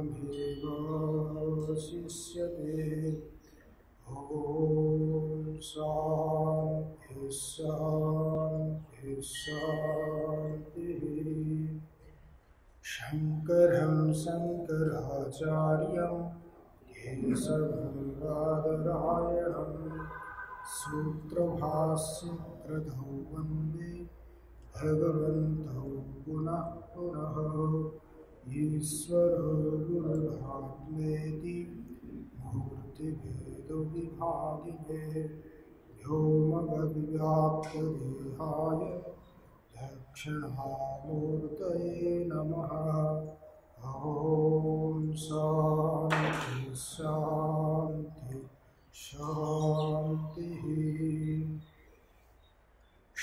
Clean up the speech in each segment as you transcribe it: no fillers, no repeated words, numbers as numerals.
ब्रह्मैवावशिष्यते। ॐ शान्तिः शान्तिः शान्तिः। शङ्करं शङ्कराचार्यं केशवं बादरायणं सूत्रभाष्यकृतौ वन्दे भगवन्तौ पुनः पुनः। ईश्वरो गुरुरात्मेति मूर्तिभेदविभागिने व्योमवद्व्याप्तदेहाय दक्षिणामूर्तये नमः। ॐ शान्ति शान्ति शान्तिः।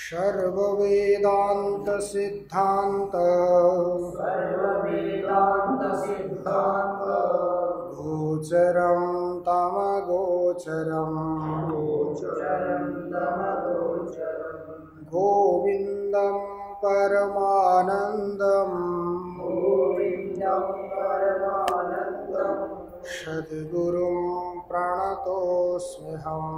सर्ववेदान्त सिद्धान्त गोचरं तमगोचरं गोविन्दं परमानन्दं सद्गुरुं प्रणतोऽस्म्यहम्।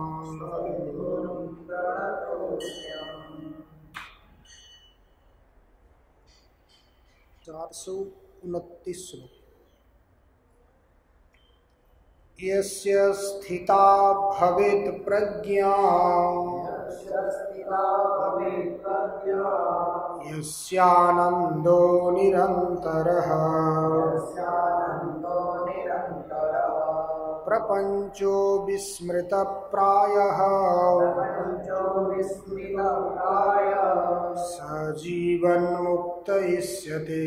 429 श्लोक। यस्य स्थिता भवेत् प्रज्ञा यस्यानन्दो निरन्तरः प्रपञ्चो विस्मृतप्रायः स जीवन्मुक्त इष्यते।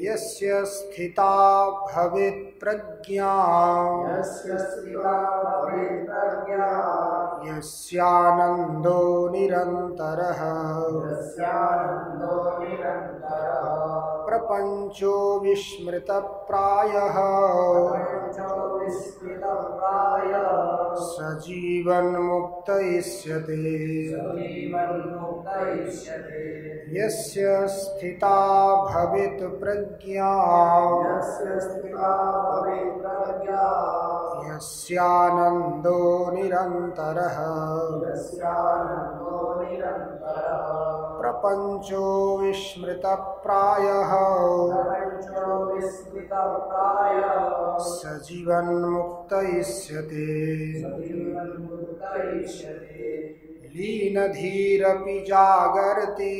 यस्य स्थिता भवेत् प्रज्ञा यस्यानन्दो निरन्तरः प्रपञ्चो विस्मृतप्रायः स जीवन्मुक्त इष्यते। यस्य स्थिता भवेत् प्रज्ञा यस्यानन्दो निरन्तरः प्रपञ्चो विस्मृतप्रायः स जीवन्मुक्त इष्यते। लीनधीरपि जागर्ति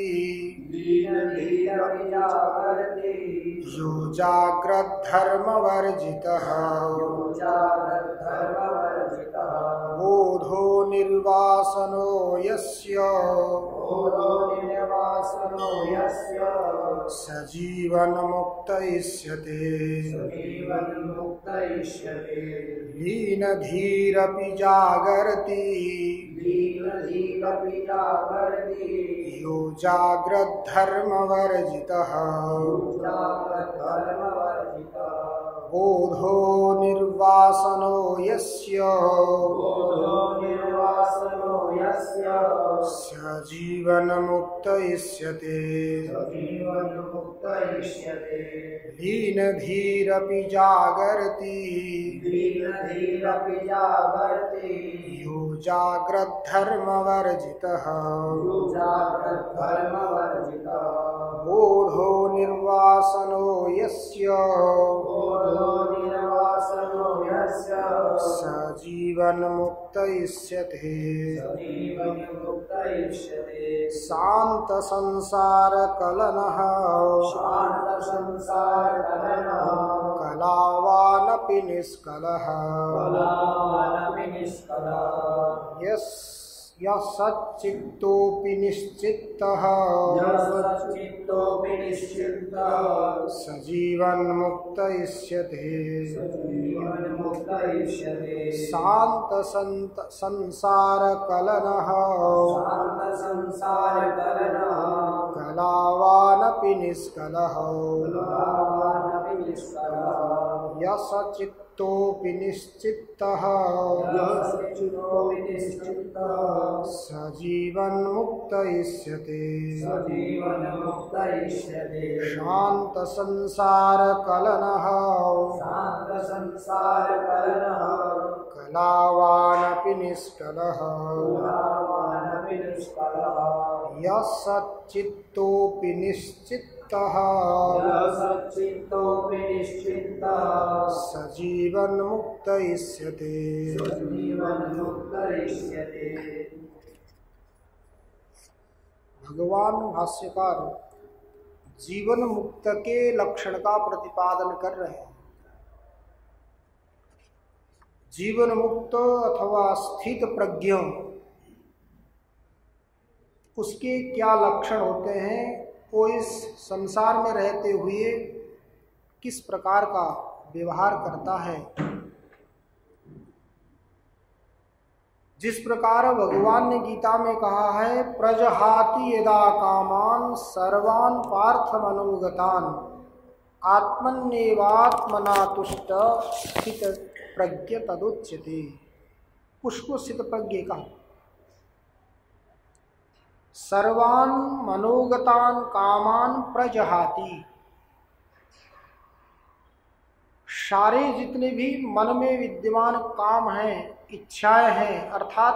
यो जाग्रद्धर्मवर्जितः बोधो निर्वासनो यस्य स जीवन्मुक्त इष्यते। लीनधीरपि जागर्ति यो जाग्रद्धर्मवर्जितः बोधो निर्वासनो यस्य स जीवन्मुक्त इष्यते। लीनधीरपि जागर्ति यो जाग्रद्धर्मवर्जितः बोधो निर्वासनो यस्य स जीवन्मुक्त इष्यते। शांत संसार कलनः कलावानपि निष्कलः यः सच्चित्तोऽपि निश्चित्तः स जीवन्मुक्त इष्यते। शांत संसार कलनः कलावानपि निष्कलः यः सच्चित्तोऽपि निश्चित्तः स जीवन्मुक्त मुक्तयिष्यते सजीवन्मुक्तयिष्यते शान्तसंसारकलनः शान्तसंसारकलनः कलावानपि निष्कलः कलावानपि निष्कलः यः सच्चित्तोऽपि निश्चित्तः यः सच्चित्तोऽपि निश्चित्तः सजीवन्मुक्तयिष्यते। सजीवन्मुक्तयिष्यते। भगवान भाष्यकार जीवन मुक्त के लक्षण का प्रतिपादन कर रहे हैं। जीवन मुक्त अथवा स्थित प्रज्ञ उसके क्या लक्षण होते हैं, वो इस संसार में रहते हुए किस प्रकार का व्यवहार करता है। जिस प्रकार भगवान ने गीता में कहा है, प्रजहाति यदा कामान सर्वान् पार्थ मनोगतान आत्मन्येवात्मना तुष्ट स्थित प्रज्ञ तदुच्यते। पुष्को स्थित प्रज्ञ का सर्वान् मनोगतान कामान प्रजहाति, सारे जितने भी मन में विद्यमान काम हैं, इच्छाएं हैं, अर्थात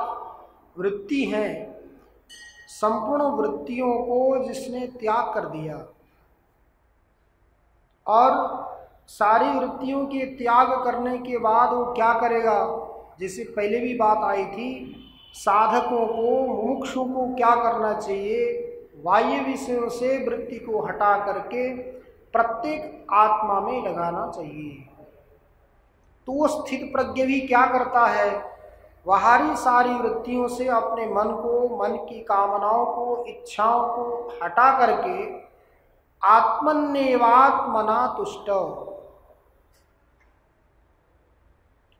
वृत्ति हैं, संपूर्ण वृत्तियों को जिसने त्याग कर दिया और सारी वृत्तियों के त्याग करने के बाद वो क्या करेगा, जैसे पहले भी बात आई थी, साधकों को मुमुक्षु को क्या करना चाहिए, बाह्य विषयों से वृत्ति को हटा करके प्रत्येक आत्मा में लगाना चाहिए। तो वो स्थित प्रज्ञ भी क्या करता है, बाहरी सारी वृत्तियों से अपने मन को, मन की कामनाओं को, इच्छाओं को हटा करके आत्मन्येवात्मना तुष्ट,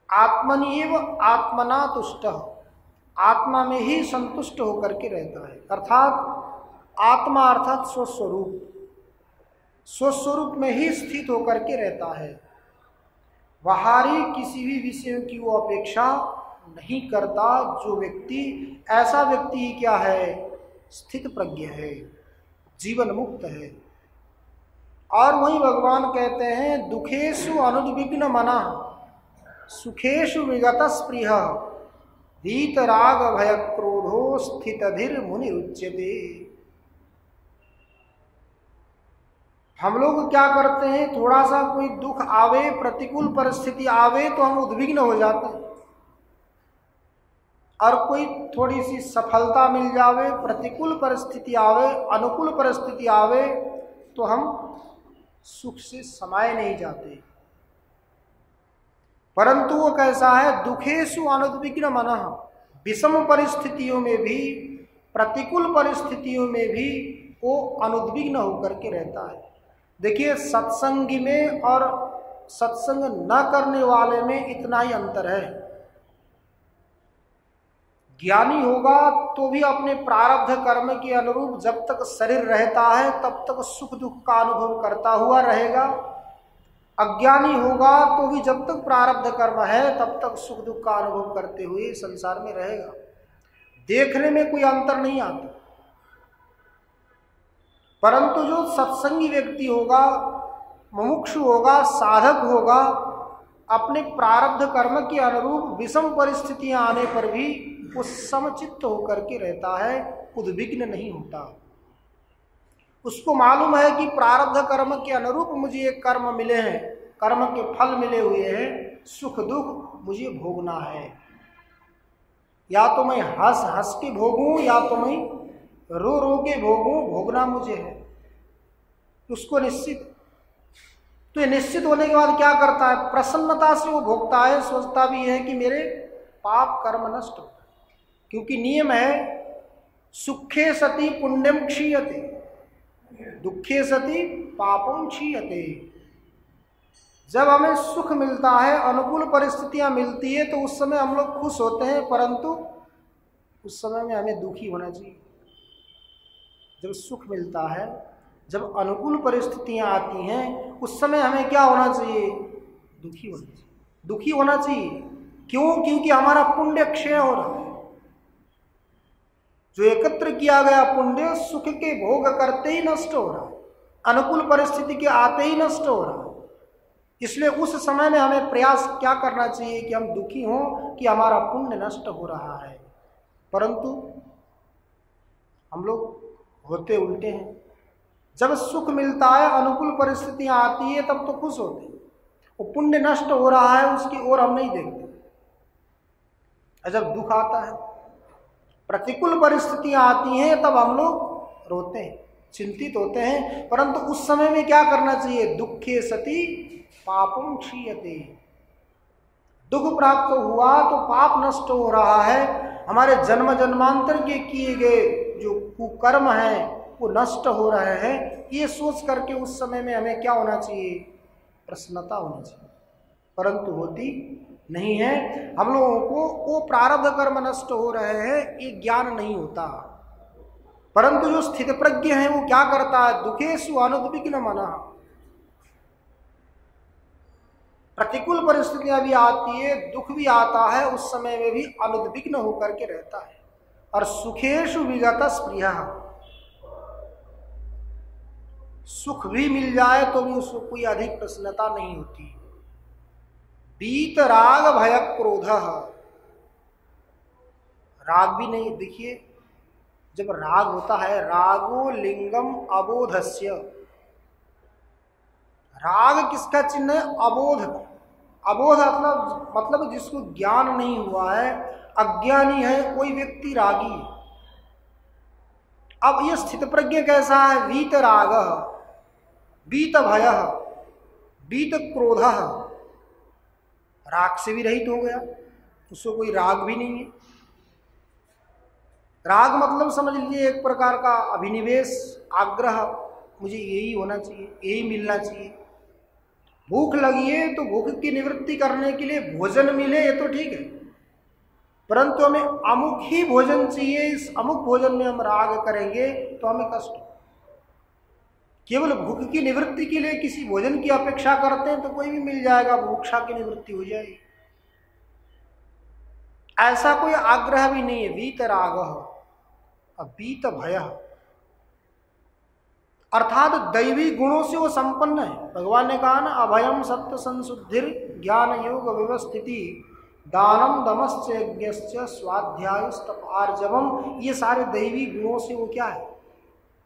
आत्मन्येव आत्मना तुष्ट, आत्मा में ही संतुष्ट होकर के रहता है। अर्थात आत्मा अर्थात स्वस्वरूप, स्वस्वरूप में ही स्थित होकर के रहता है। बाहरी किसी भी विषय की वो अपेक्षा नहीं करता। जो व्यक्ति, ऐसा व्यक्ति ही क्या है, स्थित प्रज्ञ है, जीवन मुक्त है। और वही भगवान कहते हैं, दुखेषु अनुद्विग्न मनः सुखेषु विगत स्पृह वीतराग भय क्रोधो स्थितधिर मुनि उच्यते। हम लोग क्या करते हैं, थोड़ा सा कोई दुख आवे, प्रतिकूल परिस्थिति आवे तो हम उद्विग्न हो जाते हैं, और कोई थोड़ी सी सफलता मिल जावे, प्रतिकूल परिस्थिति आवे, अनुकूल परिस्थिति आवे तो हम सुख से समाये नहीं जाते। परंतु वो कैसा है, दुखेषु अनुद्विग्न मनः, विषम परिस्थितियों में भी, प्रतिकूल परिस्थितियों में भी वो अनुद्विग्न होकर के रहता है। देखिए, सत्संगी में और सत्संग न करने वाले में इतना ही अंतर है। ज्ञानी होगा तो भी अपने प्रारब्ध कर्म के अनुरूप जब तक शरीर रहता है तब तक सुख दुख का अनुभव करता हुआ रहेगा। अज्ञानी होगा तो भी जब तक प्रारब्ध कर्म है तब तक सुख दुख का अनुभव करते हुए संसार में रहेगा। देखने में कोई अंतर नहीं आता। परंतु जो सत्संगी व्यक्ति होगा, मुमुक्षु होगा, साधक होगा, अपने प्रारब्ध कर्म के अनुरूप विषम परिस्थितियां आने पर भी वो समचित्त होकर के रहता है, उद्विग्न नहीं होता। उसको मालूम है कि प्रारब्ध कर्म के अनुरूप मुझे ये कर्म मिले हैं, कर्म के फल मिले हुए हैं, सुख दुख मुझे भोगना है। या तो मैं हंस हंस के भोगूं या तो मैं रो रो के भोगूं, भोगना मुझे है। उसको निश्चित, तो ये निश्चित होने के बाद क्या करता है, प्रसन्नता से वो भोगता है, सोचता भी है कि मेरे पाप कर्म नष्ट हो। क्योंकि नियम है, सुखे सति पुण्यम क्षीयते, दुखे सति पापम क्षीयते। जब हमें सुख मिलता है, अनुकूल परिस्थितियां मिलती है तो उस समय हम लोग खुश होते हैं, परंतु उस समय में हमें दुखी होना चाहिए। जब सुख मिलता है, जब अनुकूल परिस्थितियां आती हैं, उस समय हमें क्या होना चाहिए, दुखी होना चाहिए। दुखी होना चाहिए क्यों? क्योंकि हमारा पुण्य क्षय हो रहा है। जो एकत्र किया गया पुण्य सुख के भोग करते ही नष्ट हो रहा है, अनुकूल परिस्थिति के आते ही नष्ट हो रहा है। इसलिए उस समय में हमें प्रयास क्या करना चाहिए कि हम दुखी हों कि हमारा पुण्य नष्ट हो रहा है, परंतु हम लोग होते उल्टे हैं। जब सुख मिलता है, अनुकूल परिस्थितियां आती है, तब तो खुश होते हैं। वो पुण्य नष्ट हो रहा है उसकी ओर हम नहीं देखते। और जब दुख आता है, प्रतिकूल परिस्थितियां आती हैं, तब हम लोग रोते हैं, चिंतित होते हैं। परंतु उस समय में क्या करना चाहिए? दुखे सती पापम क्षीयते। दुख प्राप्त हुआ तो पाप नष्ट हो रहा है, हमारे जन्म जन्मांतर के किए गए जो कुकर्म हैं वो नष्ट हो रहे हैं। ये सोच करके उस समय में हमें क्या होना चाहिए? प्रसन्नता होनी चाहिए, परंतु होती नहीं है। हम लोगों को वो प्रारब्ध कर्म नष्ट हो रहे हैं ये ज्ञान नहीं होता। परंतु जो स्थित प्रज्ञ है वो क्या करता है? दुखेषु अनुद्विग्न मनः। प्रतिकूल परिस्थितियां भी आती है, दुख भी आता है, उस समय में भी अनुद्विग्न होकर के रहता है। और सुखेषु विगत स्पृहः। सुख भी मिल जाए तो भी उसको कोई अधिक प्रसन्नता नहीं होती। वीत राग भय क्रोध। राग भी नहीं। देखिए, जब राग होता है, रागो लिंगम अबोधस्य। राग किसका चिन्ह है? अबोध। अबोध मतलब जिसको ज्ञान नहीं हुआ है, अज्ञानी है, कोई व्यक्ति रागी है। अब ये स्थित प्रज्ञ कैसा है? वीत राग, वीत भय, वीत क्रोध। राग से भी रहित हो गया, उसको कोई राग भी नहीं है। राग मतलब समझ लीजिए एक प्रकार का अभिनिवेश, आग्रह, मुझे यही होना चाहिए, यही मिलना चाहिए। भूख लगी है तो भूख की निवृत्ति करने के लिए भोजन मिले ये तो ठीक है, परंतु हमें अमुक ही भोजन चाहिए, इस अमुक भोजन में हम राग करेंगे तो हमें कष्ट। केवल भूख की निवृत्ति के लिए किसी भोजन की अपेक्षा करते हैं तो कोई भी मिल जाएगा, भूखा की निवृत्ति हो जाएगी। ऐसा कोई आग्रह भी नहीं है। वीत राग वीत भय, अर्थात दैवी गुणों से वो संपन्न है। भगवान ने कहा ना, अभयम सत्य संशुद्धिर ज्ञान योग व्यवस्थिति दानम दमश्च यज्ञश्च स्वाध्यायस्तप आर्जवम। ये सारे दैवी गुणों से वो क्या है?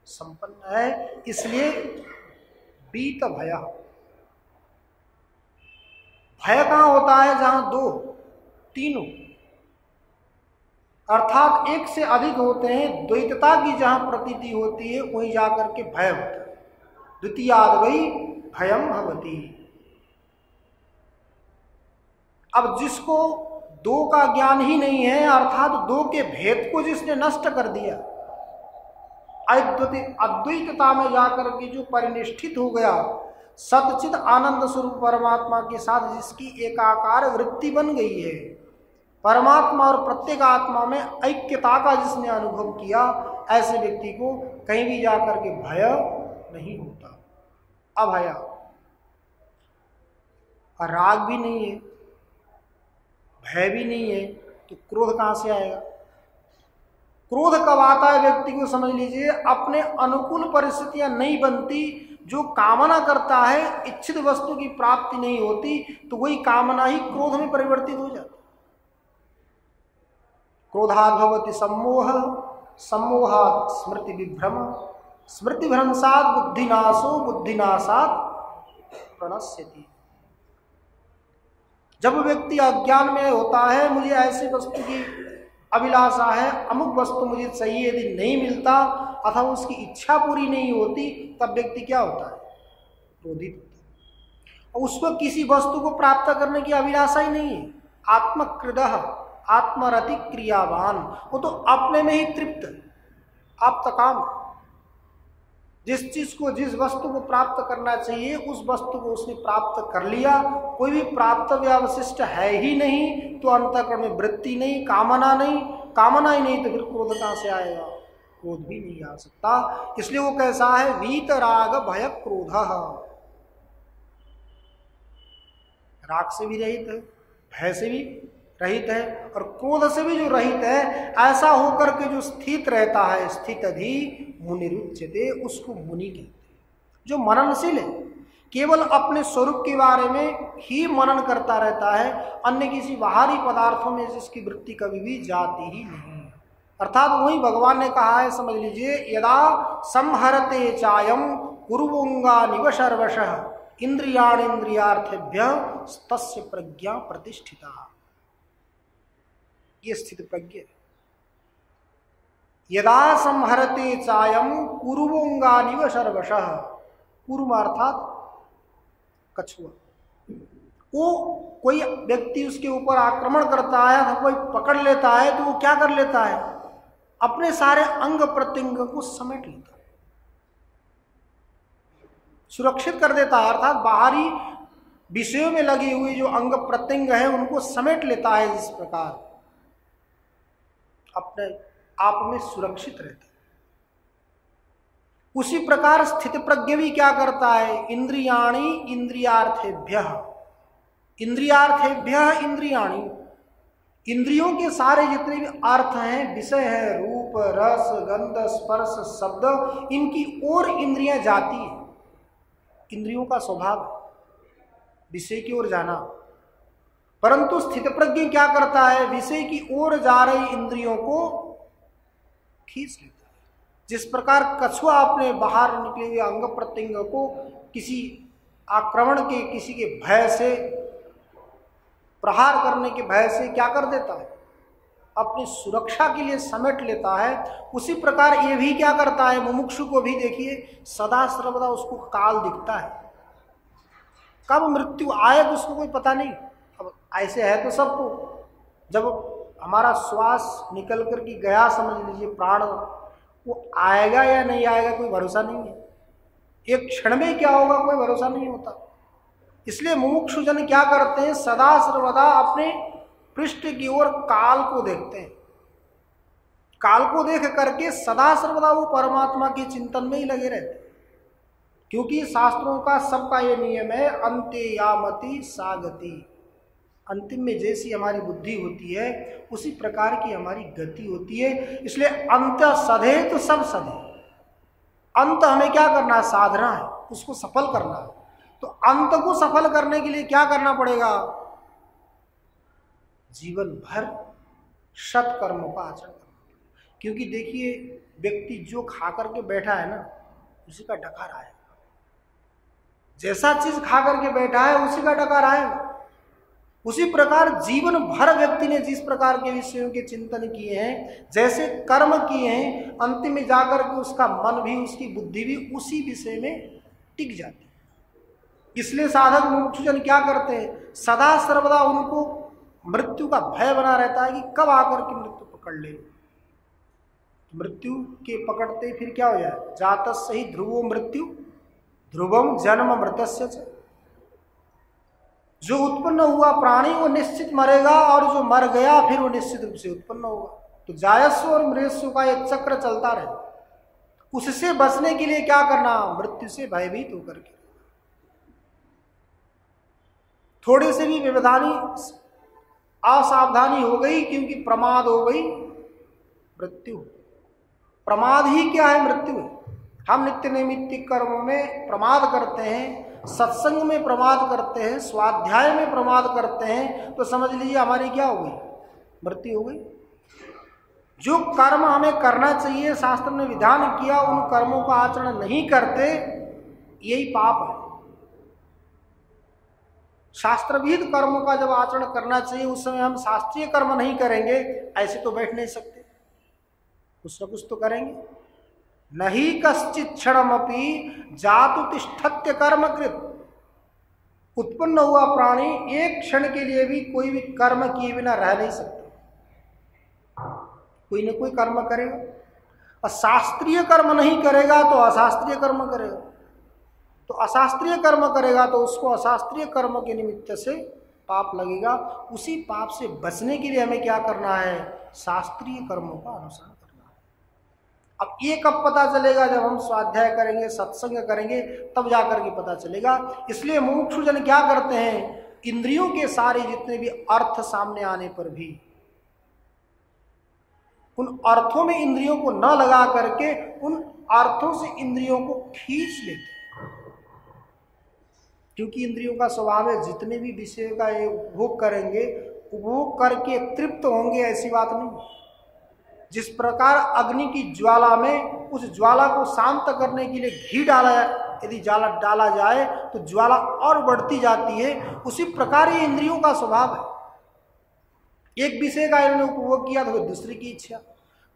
संपन्न है। इसलिए वीत भय। भय कहाँ होता है? जहां दो तीनों अर्थात एक से अधिक होते हैं, द्वैतता की जहां प्रतीति होती है वहीं जाकर के भय होता है। द्वितीयाद वही भयम भवती। अब जिसको दो का ज्ञान ही नहीं है, अर्थात दो के भेद को जिसने नष्ट कर दिया, अद्वैतता में जाकर के जो परिनिष्ठित हो गया, सतचित आनंद स्वरूप परमात्मा के साथ जिसकी एकाकार वृत्ति बन गई है, परमात्मा और प्रत्येक आत्मा में ऐक्यता का जिसने अनुभव किया, ऐसे व्यक्ति को कहीं भी जाकर के भय नहीं होता। अभय। राग भी नहीं है, भय भी नहीं है, तो क्रोध कहां से आएगा? क्रोध कब आता है व्यक्ति को? समझ लीजिए, अपने अनुकूल परिस्थितियां नहीं बनती, जो कामना करता है, इच्छित वस्तु की प्राप्ति नहीं होती, तो वही कामना ही क्रोध में परिवर्तित हो जाती। क्रोधात् भवति सम्मोह, सम्मोहात् स्मृति विभ्रम, स्मृति भ्रंशात् बुद्धिनाशो, बुद्धिनाशात् प्रणश्यति। जब व्यक्ति अज्ञान में होता है, मुझे ऐसी वस्तु की अभिलाषा है, अमुक वस्तु मुझे चाहिए, यदि नहीं मिलता अथवा उसकी इच्छा पूरी नहीं होती, तब व्यक्ति क्या होता है? क्रोधित होता है। और उसको किसी वस्तु को प्राप्त करने की अभिलाषा ही नहीं है। आत्मकृदः, आत्मरति क्रियावान, वो तो अपने में ही तृप्त, आप तकाम। जिस चीज को, जिस वस्तु को प्राप्त करना चाहिए, उस वस्तु को उसने प्राप्त कर लिया, कोई भी प्राप्तव्य अवशिष्ट है ही नहीं, तो अंतःकरण में वृत्ति नहीं, कामना नहीं, कामना ही नहीं, तो फिर क्रोध कहां से आएगा? क्रोध भी नहीं आ सकता। इसलिए वो कैसा है? वीत राग भय क्रोध। राग से भी रहित है, भय से भी रहित है, और क्रोध से भी जो रहित है, ऐसा होकर के जो स्थित रहता है, स्थित अधि मुनिरुच्यते, उसको मुनि कहते हैं। जो मननशील है, केवल अपने स्वरूप के बारे में ही मनन करता रहता है, अन्य किसी बाहरी पदार्थों में जिसकी वृत्ति कभी भी जाती ही नहीं है। अर्थात वही भगवान ने कहा है, समझ लीजिए, यदा संहरते चायम कुरुवंगा निव सर्वशः इंद्रियाणि इंद्रियार्थेभ्य तस्य प्रज्ञा प्रतिष्ठिता। ये स्थित प्रज्ञ है। यदा संहरते चायम कुरुवंगा निव सर्वशः, कुरुम अर्थात कछुआ, वो कोई व्यक्ति उसके ऊपर आक्रमण करता है, तो कोई पकड़ लेता है, तो वो क्या कर लेता है, अपने सारे अंग प्रत्यंग को समेट लेता है, सुरक्षित कर देता है। अर्थात बाहरी विषयों में लगे हुए जो अंग प्रत्यंग है उनको समेट लेता है, जिस प्रकार अपने आप में सुरक्षित रहता है। उसी प्रकार स्थित प्रज्ञ भी क्या करता है, इंद्रियाणि इंद्रियार्थेभ्य, इंद्रियार्थेभ्य इंद्रियाणि, इंद्रियों के सारे जितने भी अर्थ हैं, विषय है, रूप रस गंध स्पर्श शब्द, इनकी ओर इंद्रियां जाती है। इंद्रियों का स्वभाव विषय की ओर जाना, परंतु स्थित प्रज्ञ क्या करता है, विषय की ओर जा रही इंद्रियों को खींच लेता है। जिस प्रकार कछुआ अपने बाहर निकले हुए अंग प्रत्यंग को किसी आक्रमण के, किसी के भय से, प्रहार करने के भय से क्या कर देता है, अपनी सुरक्षा के लिए समेट लेता है, उसी प्रकार ये भी क्या करता है, मुमुक्षु को भी देखिए सदा सर्वदा उसको काल दिखता है। कब मृत्यु आए तो उसको कोई पता नहीं। अब ऐसे है तो सबको, जब हमारा श्वास निकल कर के गया, समझ लीजिए प्राण, वो आएगा या नहीं आएगा कोई भरोसा नहीं है। एक क्षण में क्या होगा कोई भरोसा नहीं होता। इसलिए मुमुक्षुजन क्या करते हैं, सदा सर्वदा अपने पृष्ठ की ओर काल को देखते हैं। काल को देख करके सदा सर्वदा वो परमात्मा के चिंतन में ही लगे रहते हैं, क्योंकि शास्त्रों का सबका ये नियम है, अंते यामति सागति, अंतिम में जैसी हमारी बुद्धि होती है उसी प्रकार की हमारी गति होती है। इसलिए अंत सधे तो सब सधे, अंत हमें क्या करना है, साधना है, उसको सफल करना है। तो अंत को सफल करने के लिए क्या करना पड़ेगा, जीवन भर सत कर्मों का आचरण करना। क्योंकि देखिए व्यक्ति जो खा करके बैठा है ना, उसी का डकार आएगा। जैसा चीज खा करके बैठा है उसी का डकार आएगा। उसी प्रकार जीवन भर व्यक्ति ने जिस प्रकार के विषयों के चिंतन किए हैं, जैसे कर्म किए हैं, अंतिम में जाकर के उसका मन भी, उसकी बुद्धि भी उसी विषय में टिक जाती है। इसलिए साधक मुमुक्षुजन क्या करते हैं, सदा सर्वदा उनको मृत्यु का भय बना रहता है कि कब आकर के मृत्यु पकड़ ले। मृत्यु के पकड़ते फिर क्या हो जाए, जातस्य ही ध्रुवो मृत्यु ध्रुवम जन्म मृतस्य च। जो उत्पन्न हुआ प्राणी वो निश्चित मरेगा, और जो मर गया फिर वो निश्चित रूप से उत्पन्न होगा। तो जायस्व और मृत्यु का एक चक्र चलता रहे। उससे बचने के लिए क्या करना, मृत्यु से भयभीत होकर के, थोड़े से भी व्यवधानी असावधानी हो गई, क्योंकि प्रमाद हो गई मृत्यु। प्रमाद ही क्या है, मृत्यु है। हम नित्य नैमित्तिक कर्मों में प्रमाद करते हैं, सत्संग में प्रमाद करते हैं, स्वाध्याय में प्रमाद करते हैं, तो समझ लीजिए हमारी क्या हो गई, मृत्यु हो गई। जो कर्म हमें करना चाहिए, शास्त्र ने विधान किया, उन कर्मों का आचरण नहीं करते, यही पाप है। शास्त्रविहित कर्मों का जब आचरण करना चाहिए, उस समय हम शास्त्रीय कर्म नहीं करेंगे, ऐसे तो बैठ नहीं सकते, कुछ न कुछ तो करेंगे। नहीं कश्चित क्षणमपि जातु तिष्ठत्य कर्मकृत। उत्पन्न हुआ प्राणी एक क्षण के लिए भी कोई भी कर्म किए बिना रह नहीं सकता, कोई न कोई कर्म करेगा। और शास्त्रीय कर्म नहीं करेगा तो अशास्त्रीय कर्म करेगा, तो अशास्त्रीय कर्म करेगा तो उसको अशास्त्रीय कर्म के निमित्त से पाप लगेगा। उसी पाप से बचने के लिए हमें क्या करना है, शास्त्रीय कर्मों का अनुसरण करना है। अब ये कब पता चलेगा, जब हम स्वाध्याय करेंगे, सत्संग करेंगे, तब जाकर के पता चलेगा। इसलिए मुमुक्षुजन क्या करते हैं, इंद्रियों के सारे जितने भी अर्थ सामने आने पर भी उन अर्थों में इंद्रियों को न लगा करके उन अर्थों से इंद्रियों को खींच लेते हैं। क्योंकि इंद्रियों का स्वभाव है जितने भी विषय का ये उपभोग करेंगे, उपभोग करके तृप्त होंगे, ऐसी बात नहीं। जिस प्रकार अग्नि की ज्वाला में उस ज्वाला को शांत करने के लिए घी यदि डाला जाए तो ज्वाला और बढ़ती जाती है, उसी प्रकार ये इंद्रियों का स्वभाव है। एक विषय का इन्होंने उपभोग किया तो दूसरे की इच्छा,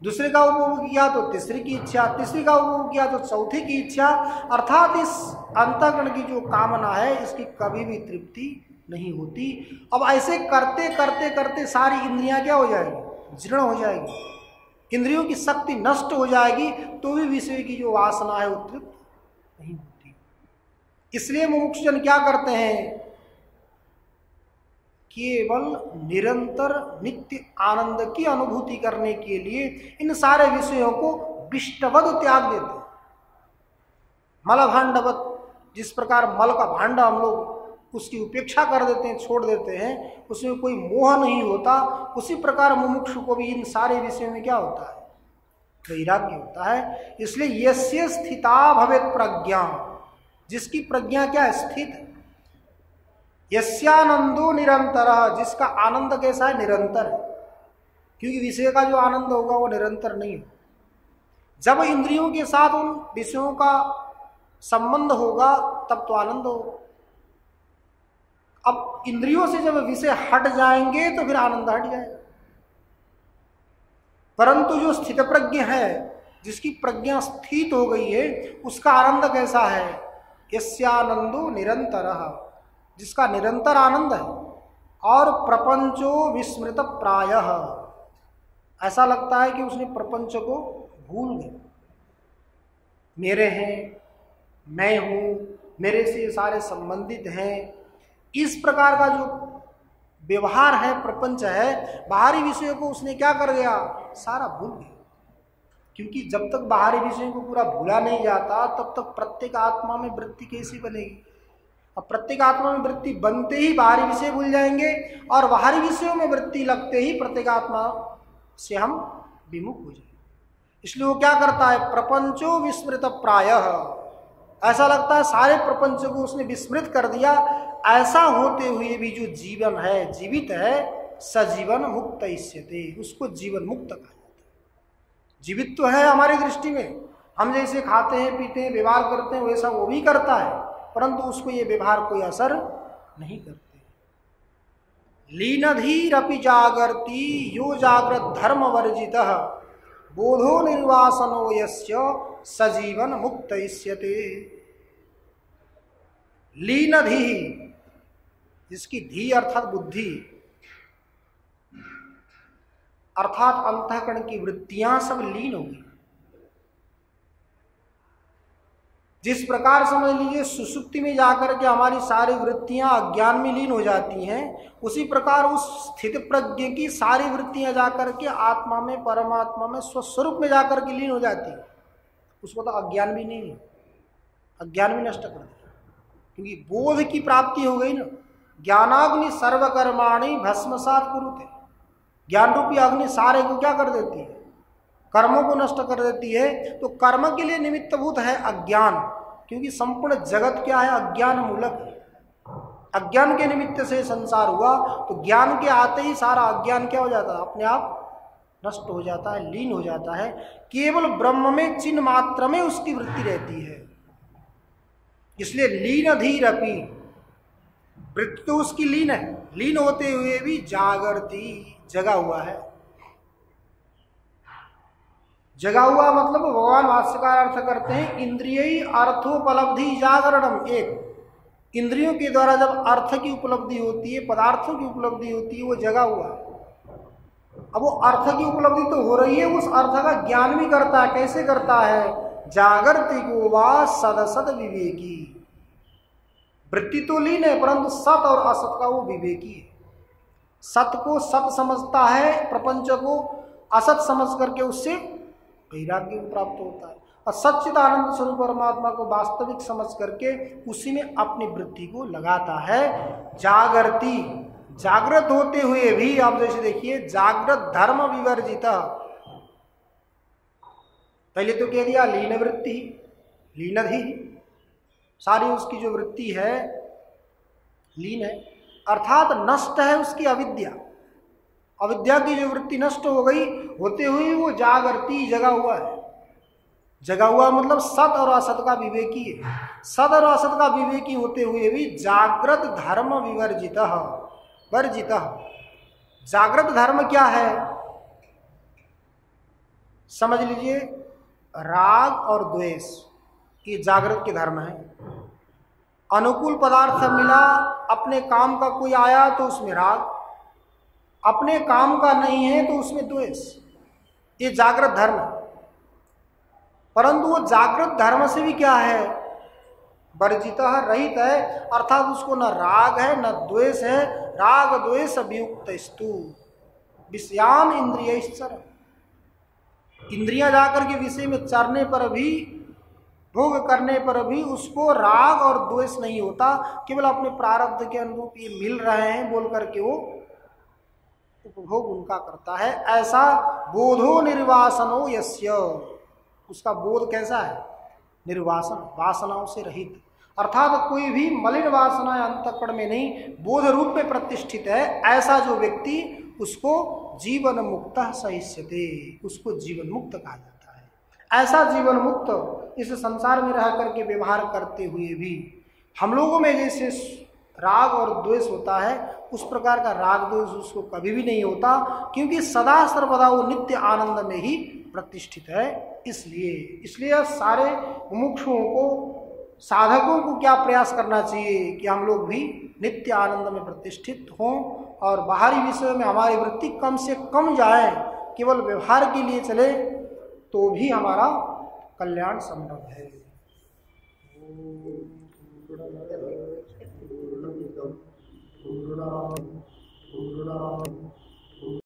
दूसरे का उपभोग किया तो तीसरी की इच्छा, तीसरी का उपभोग किया तो चौथी की इच्छा। अर्थात इस अंतःकरण की जो कामना है इसकी कभी भी तृप्ति नहीं होती। अब ऐसे करते करते करते सारी इंद्रियां क्या हो जाएगी? जीर्ण हो जाएगी, इंद्रियों की शक्ति नष्ट हो जाएगी, तो भी विषय की जो वासना है वो तृप्त नहीं होती। इसलिए मुमुक्षुजन क्या करते हैं? केवल निरंतर नित्य आनंद की अनुभूति करने के लिए इन सारे विषयों को विष्टवद त्याग देते हैं। मल भांडवत, जिस प्रकार मल का भांडा हम लोग उसकी उपेक्षा कर देते हैं, छोड़ देते हैं, उसमें कोई मोह नहीं होता, उसी प्रकार मुमुक्षु को भी इन सारे विषयों में क्या होता है? वैराग्य होता है। इसलिए यस्य स्थिता भवेत् प्रज्ञा, जिसकी प्रज्ञा क्या है? स्थित है। यस्यानंदो निरंतर, जिसका आनंद कैसा है? निरंतर है। क्योंकि विषय का जो आनंद होगा वो निरंतर नहीं है। जब इंद्रियों के साथ उन विषयों का संबंध होगा तब तो आनंद होगा। अब इंद्रियों से जब विषय हट जाएंगे तो फिर आनंद हट जाएगा। परंतु जो स्थित प्रज्ञ है, जिसकी प्रज्ञा स्थित हो गई है, उसका आनंद कैसा है? यस्यानंदो निरंतरः, जिसका निरंतर आनंद है। और प्रपंचो विस्मृत प्रायः, ऐसा लगता है कि उसने प्रपंच को भूल गया। मेरे हैं, मैं हूं, मेरे से सारे संबंधित हैं, इस प्रकार का जो व्यवहार है, प्रपंच है, बाहरी विषयों को उसने क्या कर गया? सारा भूल गया। क्योंकि जब तक बाहरी विषयों को पूरा भूला नहीं जाता तब तक प्रत्येक आत्मा में वृत्ति कैसी बनेगी? अब प्रत्येक आत्मा में वृत्ति बनते ही बाहरी विषय भूल जाएंगे, और बाहरी विषयों में वृत्ति लगते ही प्रत्येक आत्मा से हम विमुख हो जाएंगे। इसलिए वो क्या करता है? प्रपंचो विस्मृत प्रायः, ऐसा लगता है सारे प्रपंच को उसने विस्मृत कर दिया। ऐसा होते हुए भी जो जीवन है, जीवित है, सजीवन मुक्त इष्यते, उसको जीवन मुक्त कहा जाता है। जीवित तो है हमारी दृष्टि में, हम जैसे खाते हैं, पीते हैं, व्यवहार करते हैं, वैसा वो भी करता है, परंतु उसको ये व्यवहार कोई असर नहीं करते। लीनधीरपि जागर्ति यो जागृत धर्म वर्जितः बोधो निर्वासनो यस्य सजीवन मुक्त इष्यते। लीनधि, जिसकी धी अर्थात बुद्धि, अर्थात अंतःकरण की वृत्तियां सब लीन होगी। जिस प्रकार समझ लीजिए सुसुप्ति में जाकर के हमारी सारी वृत्तियां अज्ञान में लीन हो जाती हैं, उसी प्रकार उस स्थित प्रज्ञ की सारी वृत्तियां जाकर के आत्मा में, परमात्मा में, स्वस्वरूप में जाकर के लीन हो जाती है। उसको तो अज्ञान भी नहीं है, अज्ञान भी नष्ट कर दिया, क्योंकि बोध की प्राप्ति हो गई ना। ज्ञानाग्नि सर्वकर्माणि भस्मसात् कुरुते, ज्ञान रूपी अग्नि सारे को क्या कर देती है? कर्मों को नष्ट कर देती है। तो कर्म के लिए निमित्तभूत है अज्ञान, क्योंकि संपूर्ण जगत क्या है? अज्ञान मूलक है। अज्ञान के निमित्त से संसार हुआ, तो ज्ञान के आते ही सारा अज्ञान क्या हो जाता है? अपने आप नष्ट हो जाता है, लीन हो जाता है। केवल ब्रह्म में चिन्ह मात्र में उसकी वृत्ति रहती है। इसलिए लीन धीरपि, वृत्ति तो उसकी लीन है, लीन होते हुए भी जागृति, जगा हुआ है। जगा हुआ मतलब भगवान भाष्यकार अर्थ करते हैं इंद्रिय अर्थोपलब्धि जागरणम। एक इंद्रियों के द्वारा जब अर्थ की उपलब्धि होती है, पदार्थों की उपलब्धि होती है, वो जगा हुआ है। अब वो अर्थ की उपलब्धि तो हो रही है, उस अर्थ का ज्ञान भी करता है। कैसे करता है? जागृति को वा सदसद विवेकी, वृत्ति तो लीन है परंतु सत और असत का वो विवेकी है। सत को सत समझता है, प्रपंच को असत समझ करके उससे वैराग्य प्राप्त होता है। और सच्चिदानंद स्वरूप परमात्मा को वास्तविक समझ करके उसी में अपनी वृत्ति को लगाता है। जागृति, जागृत होते हुए भी आप जैसे देखिए जागृत धर्म विवर्जित, पहले तो कह दिया लीन वृत्ति, लीन ही सारी उसकी जो वृत्ति है लीन है, अर्थात नष्ट है उसकी अविद्या, अविद्या की जो वृत्ति नष्ट हो गई होते हुए वो जागृति जगा हुआ है। जगा हुआ मतलब सत और असत का विवेकी है, सत और असत का विवेकी होते हुए भी जागृत धर्म विवर्जित वर्जित। जागृत धर्म क्या है समझ लीजिए, राग और द्वेष ये जागृत के धर्म है। अनुकूल पदार्थ मिला, अपने काम का कोई आया तो उसमें राग, अपने काम का नहीं है तो उसमें द्वेष, ये जागृत धर्म है। परंतु वो जागृत धर्म से भी क्या है, वर्जित रहित है, अर्थात उसको न राग है न द्वेष है। राग द्वेष अभियुक्त स्तु विषयान इंद्रियश्चर, इंद्रियां जाकर के विषय में चरने पर भी, भोग करने पर भी उसको राग और द्वेष नहीं होता, केवल अपने प्रारब्ध के अनुरूप ये मिल रहे हैं बोल करके वो उपभोग उनका करता है। ऐसा बोधो निर्वासनो यस्य, उसका बोध कैसा है, निर्वासन, वासनाओं से रहित, अर्थात कोई भी मलिन वासना अंतःकरण में नहीं, बोध रूप में प्रतिष्ठित है। ऐसा जो व्यक्ति उसको जीवन मुक्त सहिष्यते, उसको जीवन मुक्त कहा जाता है। ऐसा जीवन मुक्त इस संसार में रह करके व्यवहार करते हुए भी हम लोगों में जैसे राग और द्वेष होता है उस प्रकार का राग द्वेष उसको कभी भी नहीं होता, क्योंकि सदा सर्वदा वो नित्य आनंद में ही प्रतिष्ठित है। इसलिए सारे मुमुक्षुओं को, साधकों को क्या प्रयास करना चाहिए कि हम लोग भी नित्य आनंद में प्रतिष्ठित हों और बाहरी विषयों में हमारी वृत्ति कम से कम जाए, केवल व्यवहार के लिए चले तो भी हमारा कल्याण संभव है।